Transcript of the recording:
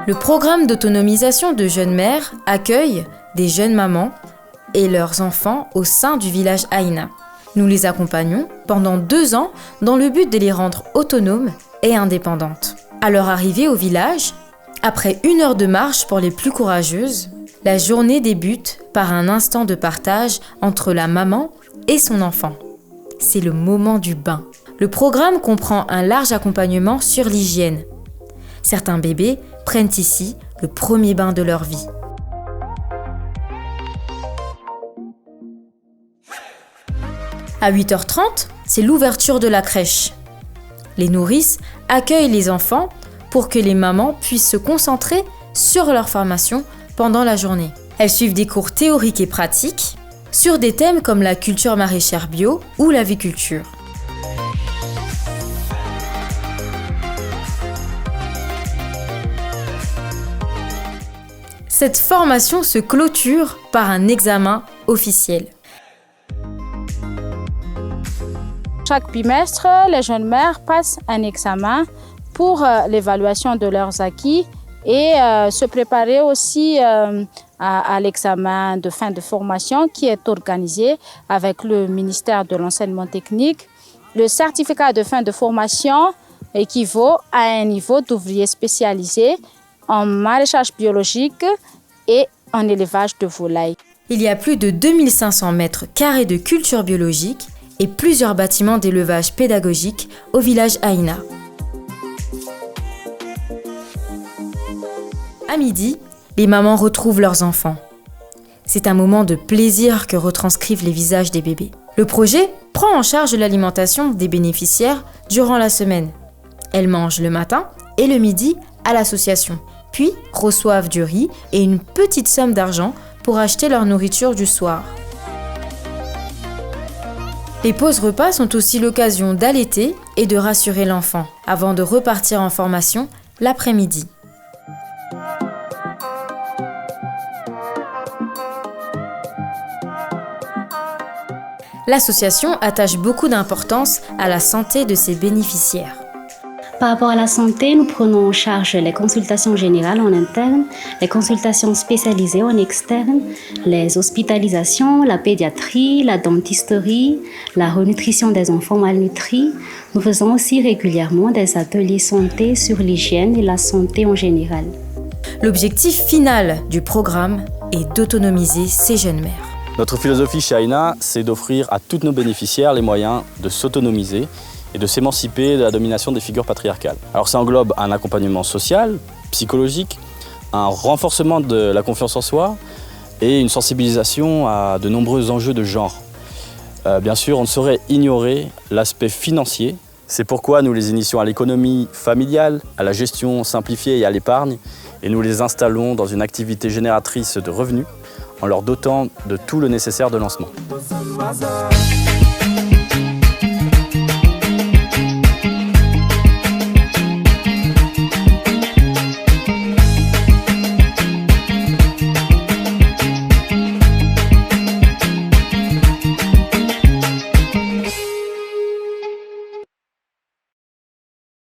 Le programme d'autonomisation de jeunes mères accueille des jeunes mamans et leurs enfants au sein du village Aïna. Nous les accompagnons pendant 2 ans dans le but de les rendre autonomes et indépendantes. À leur arrivée au village, après 1 heure de marche pour les plus courageuses, la journée débute par un instant de partage entre la maman et son enfant. C'est le moment du bain. Le programme comprend un large accompagnement sur l'hygiène. Certains bébés prennent ici le premier bain de leur vie. À 8h30, c'est l'ouverture de la crèche. Les nourrices accueillent les enfants pour que les mamans puissent se concentrer sur leur formation pendant la journée. Elles suivent des cours théoriques et pratiques sur des thèmes comme la culture maraîchère bio ou l'aviculture. Cette formation se clôture par un examen officiel. Chaque bimestre, les jeunes mères passent un examen pour l'évaluation de leurs acquis et se préparer aussi à l'examen de fin de formation qui est organisé avec le ministère de l'enseignement technique. Le certificat de fin de formation équivaut à un niveau d'ouvrier spécialisé en maraîchage biologique et en élevage de volailles. Il y a plus de 2500 mètres carrés de culture biologique et plusieurs bâtiments d'élevage pédagogique au village Aïna. À midi, les mamans retrouvent leurs enfants. C'est un moment de plaisir que retranscrivent les visages des bébés. Le projet prend en charge l'alimentation des bénéficiaires durant la semaine. Elles mangent le matin et le midi à l'association, puis reçoivent du riz et une petite somme d'argent pour acheter leur nourriture du soir. Les pauses repas sont aussi l'occasion d'allaiter et de rassurer l'enfant avant de repartir en formation l'après-midi. L'association attache beaucoup d'importance à la santé de ses bénéficiaires. Par rapport à la santé, nous prenons en charge les consultations générales en interne, les consultations spécialisées en externe, les hospitalisations, la pédiatrie, la dentisterie, la renutrition des enfants malnutris. Nous faisons aussi régulièrement des ateliers santé sur l'hygiène et la santé en général. L'objectif final du programme est d'autonomiser ces jeunes mères. Notre philosophie chez Aïna, c'est d'offrir à toutes nos bénéficiaires les moyens de s'autonomiser et de s'émanciper de la domination des figures patriarcales. Alors ça englobe un accompagnement social, psychologique, un renforcement de la confiance en soi et une sensibilisation à de nombreux enjeux de genre. Bien sûr, on ne saurait ignorer l'aspect financier. C'est pourquoi nous les initions à l'économie familiale, à la gestion simplifiée et à l'épargne, et nous les installons dans une activité génératrice de revenus en leur dotant de tout le nécessaire de lancement.